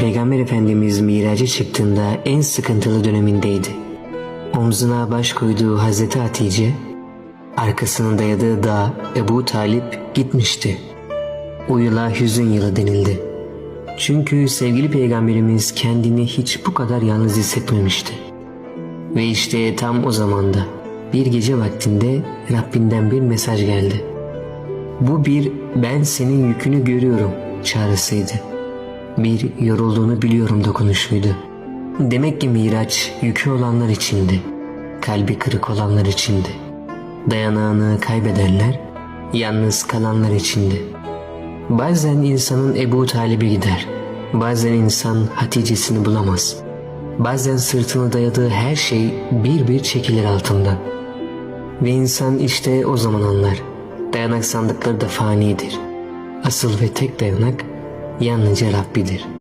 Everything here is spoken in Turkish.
Peygamber Efendimiz miraca çıktığında en sıkıntılı dönemindeydi. Omzuna baş koyduğu Hazreti Hatice, arkasına dayadığı dağ Ebu Talip gitmişti. O yıla hüzün yılı denildi. Çünkü sevgili Peygamberimiz kendini hiç bu kadar yalnız hissetmemişti. Ve işte tam o zamanda bir gece vaktinde Rabbinden bir mesaj geldi. Bu bir "ben senin yükünü görüyorum" çağrısıydı. Bir "yorulduğunu biliyorum" dokunuşuydu. Demek ki Miraç yükü olanlar içindi, kalbi kırık olanlar içindi, dayanağını kaybedenler, yalnız kalanlar içindi. Bazen insanın Ebu Talib'e gider, bazen insan Hatice'sini bulamaz. Bazen sırtını dayadığı her şey bir bir çekilir altından. Ve insan işte o zaman anlar, dayanak sandıkları da fanidir. Asıl ve tek dayanak yalnızca Rabbidir.